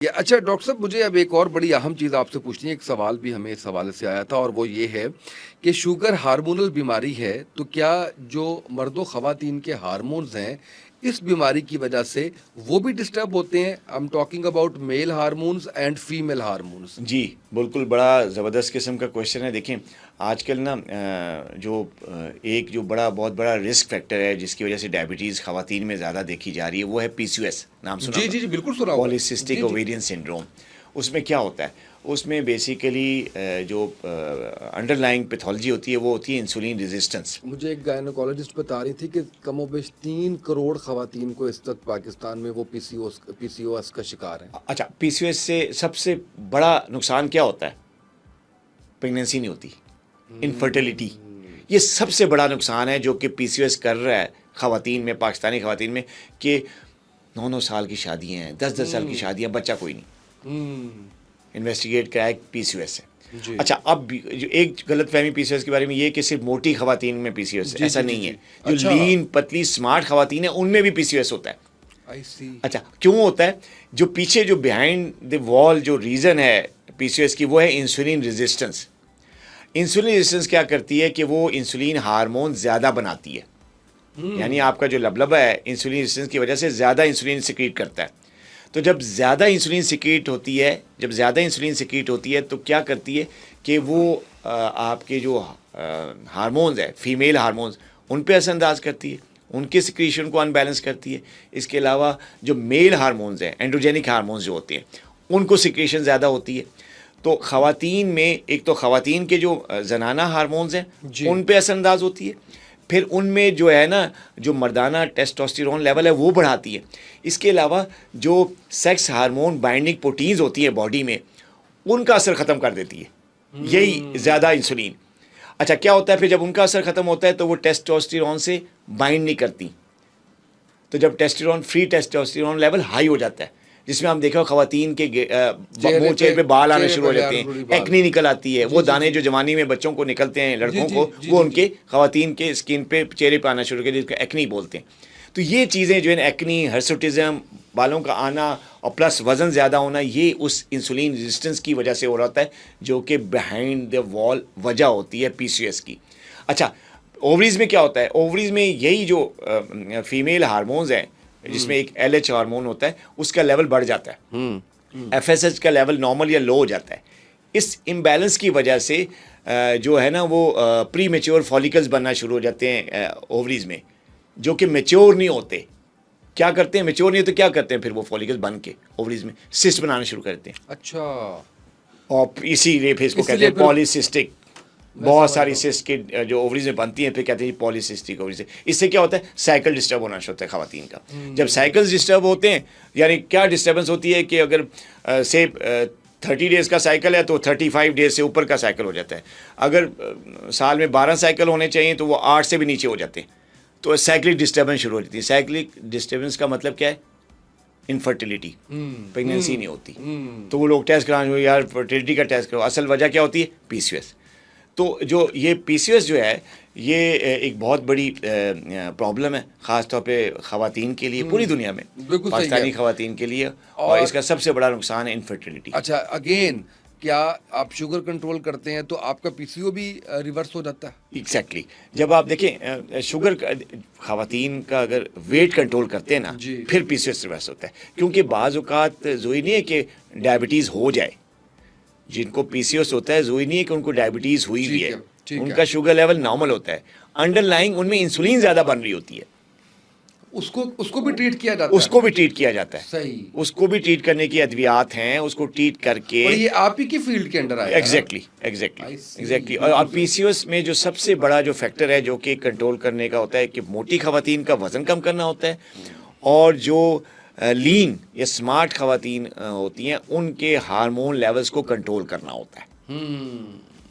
اچھا ڈاکٹر صاحب، مجھے اب ایک اور بڑی اہم چیز آپ سے پوچھنی ہے. ایک سوال بھی ہمیں اس حوالے سے آیا تھا اور وہ یہ ہے کہ شوگر ہارمونل بیماری ہے، تو کیا جو مرد و خواتین کے ہارمونز ہیں اس بیماری کی وجہ سے وہ بھی ڈسٹرب ہوتے ہیں؟ I am talking about male hormones and female hormones. جی بالکل، بڑا زبردست قسم کا کویشچن ہے. دیکھیں آج کل نا ایک جو بہت بڑا رسک فیکٹر ہے جس کی وجہ سے ڈائبٹیز خواتین میں زیادہ دیکھی جا رہی ہے، وہ ہے پی سی او ایس. نام سنا جی جی جی بالکل سنا ہوا ہے. پالیسسٹک اوویرین سنڈروم. اس میں کیا ہوتا ہے؟ اس میں بیسیکلی جو انڈر لائنگ پیتھولوجی ہوتی ہے وہ ہوتی ہے انسولین ریزسٹنس. مجھے ایک گائنوکالوجسٹ بتا رہی تھی کہ کم و بیش 3 کروڑ خواتین کو اس وقت پاکستان میں وہ پی سی او ایس کا شکار ہیں. اچھا، پی سی او ایس سے سب سے بڑا نقصان کیا ہوتا ہے؟ پریگنینسی نہیں ہوتی، انفرٹیلیٹی. یہ سب سے بڑا نقصان ہے جو کہ پی سی او ایس کر رہا ہے خواتین میں، پاکستانی خواتین میں، کہ 9 سال کی شادیاں ہیں، 10 سال کی شادیاں، بچہ کوئی نہیں. انویسٹیگیٹ کرائے پی سی او ایس ہے. اچھا، اب جو ایک غلط فہمی پی سی او ایس کے بارے میں یہ کہ صرف موٹی خواتین میں پی سی او ایس ہے، ایسا نہیں ہے. جو لین پتلی اسمارٹ خواتین ہیں ان میں بھی پی سی او ایس ہوتا ہے. اچھا، کیوں ہوتا ہے؟ جو پیچھے جو بیہائنڈ دی وال جو ریزن ہے پی سی او ایس کی وہ ہے انسولین ریزسٹنس. انسولین ریزسٹنس کیا کرتی ہے کہ وہ انسولین ہارمون زیادہ بناتی ہے. یعنی آپ کا جو لبلبہ ہے انسولین ریزسٹنس کی وجہ سے زیادہ انسولین سیکریٹ کرتا ہے. تو جب زیادہ انسولین سیکریٹ ہوتی ہے تو کیا کرتی ہے کہ وہ آپ کے جو ہارمونز ہیں، فیمیل ہارمونز، ان پہ اثر انداز کرتی ہے، ان کے سیکریشن کو ان بیلنس کرتی ہے. اس کے علاوہ جو میل ہارمونز ہیں، اینڈروجینک ہارمونز جو ہوتے ہیں، ان کو سیکریشن زیادہ ہوتی ہے. تو خواتین میں ایک تو خواتین کے جو زنانہ ہارمونز ہیں ان پہ اثر انداز ہوتی ہے، پھر ان میں جو ہے نا جو مردانہ ٹیسٹوسٹیرون لیول ہے وہ بڑھاتی ہے. اس کے علاوہ جو سیکس ہارمون بائنڈنگ پروٹینز ہوتی ہیں باڈی میں ان کا اثر ختم کر دیتی ہے یہی زیادہ انسولین. اچھا، کیا ہوتا ہے پھر جب ان کا اثر ختم ہوتا ہے تو وہ ٹیسٹوسٹیرون سے بائنڈ نہیں کرتی. تو جب فری ٹیسٹوسٹیرون لیول ہائی ہو جاتا ہے، جس میں ہم دیکھو خواتین کے منہ چہرے پہ بال آنے شروع ہو جاتے ہیں، ایکنی نکل آتی ہے. وہ دانے جو جوانی میں بچوں کو نکلتے ہیں لڑکوں کو، وہ ان کے خواتین کے اسکن پہ چہرے پہ آنا شروع کر جس کو ایکنی بولتے ہیں. تو یہ چیزیں جو ہے ایکنی، ہرسوٹزم، بالوں کا آنا اور پلس وزن زیادہ ہونا، یہ اس انسولین ریزسٹنس کی وجہ سے ہو رہا ہوتا ہے جو کہ بیہائنڈ دا وال وجہ ہوتی ہے پی سی او ایس کی. اچھا، اووریز میں کیا ہوتا ہے؟ اووریز میں یہی جو فیمیل ہارمونز ہیں جس میں ایک ایل ایچ ہارمون ہوتا ہے اس کا لیول بڑھ جاتا ہے، ایف ایس ایچ کا لیول نارمل یا لو ہو جاتا ہے. اس امبیلنس کی وجہ سے جو ہے نا وہ پری میچور فالیکلز بننا شروع ہو جاتے ہیں اووریز میں، جو کہ میچور نہیں ہوتے. کیا کرتے ہیں؟ میچور نہیں ہوتے، کیا کرتے ہیں پھر وہ فالیکلز بن کے اووریز میں سسٹ بنانا شروع کرتے ہیں. اچھا، اور اسی لیے پھر اس کو کہتے ہیں پالیسسٹک. بہت ساری سسٹ کے جو اووریز میں بنتی ہیں پھر کہتے ہیں پالیسسٹک اووریز. اس سے کیا ہوتا ہے؟ سائیکل ڈسٹرب ہونا شروع ہوتا ہے خواتین کا. جب سائیکلز ڈسٹرب ہوتے ہیں، یعنی کیا ڈسٹربنس ہوتی ہے کہ اگر سے 30 ڈیز کا سائیکل ہے تو 35 ڈیز سے اوپر کا سائیکل ہو جاتا ہے. اگر سال میں 12 سائیکل ہونے چاہیے تو وہ 8 سے بھی نیچے ہو جاتے ہیں. تو سائیکلک ڈسٹربنس شروع ہو جاتی ہے. سائیکلک ڈسٹربنس کا مطلب کیا ہے؟ انفرٹیلیٹی، پریگنینسی نہیں ہوتی. تو وہ لوگ ٹیسٹ کرانے، یار فرٹیلیٹی کا ٹیسٹ کرو. اصل وجہ کیا ہوتی ہے؟ پی سی او ایس. تو جو یہ پی سی او ایس جو ہے یہ ایک بہت بڑی پرابلم ہے، خاص طور پہ خواتین کے لیے، پوری دنیا میں پاکستانی خواتین کے لیے. اور اس کا سب سے بڑا نقصان ہے انفرٹیلیٹی. اچھا، اگین کیا آپ شوگر کنٹرول کرتے ہیں تو آپ کا پی سی او بھی ریورس ہو جاتا ہے؟ ایگزیکٹلی. جب آپ دیکھیں شوگر خواتین کا اگر ویٹ کنٹرول کرتے ہیں نا پھر پی سی او ایس ریورس ہوتا ہے. کیونکہ بعض اوقات ضروری نہیں ہے کہ ڈائبٹیز ہو جائے. جن کو پی سی او ایس ہوتا ہے ضروری نہیں ہے کہ ان کو ڈائبٹیز ہوئی بھی ہے، ان کا شوگر لیول نارمل ہوتا ہے. انڈر لائنگ ان میں انسولین زیادہ بن رہی ہوتی ہے. اس کو بھی ٹریٹ کیا جاتا ہے. اس کو بھی ٹریٹ کیا جاتا ہے. صحیح. اس کو بھی ٹریٹ کرنے کی ادویات ہیں، اس کو ٹریٹ کر کے. اور یہ آپ ہی کی فیلڈ کے انڈر آیا ہے. ایگزیکٹلی. اور پی سی او ایس میں جو سب سے بڑا جو فیکٹر ہے جو کہ کنٹرول کرنے کا ہوتا ہے کہ موٹی خواتین کا وزن کم کرنا ہوتا ہے، اور جو لین یا اسمارٹ خواتین ہوتی ہیں ان کے ہارمون لیولز کو کنٹرول کرنا ہوتا ہے.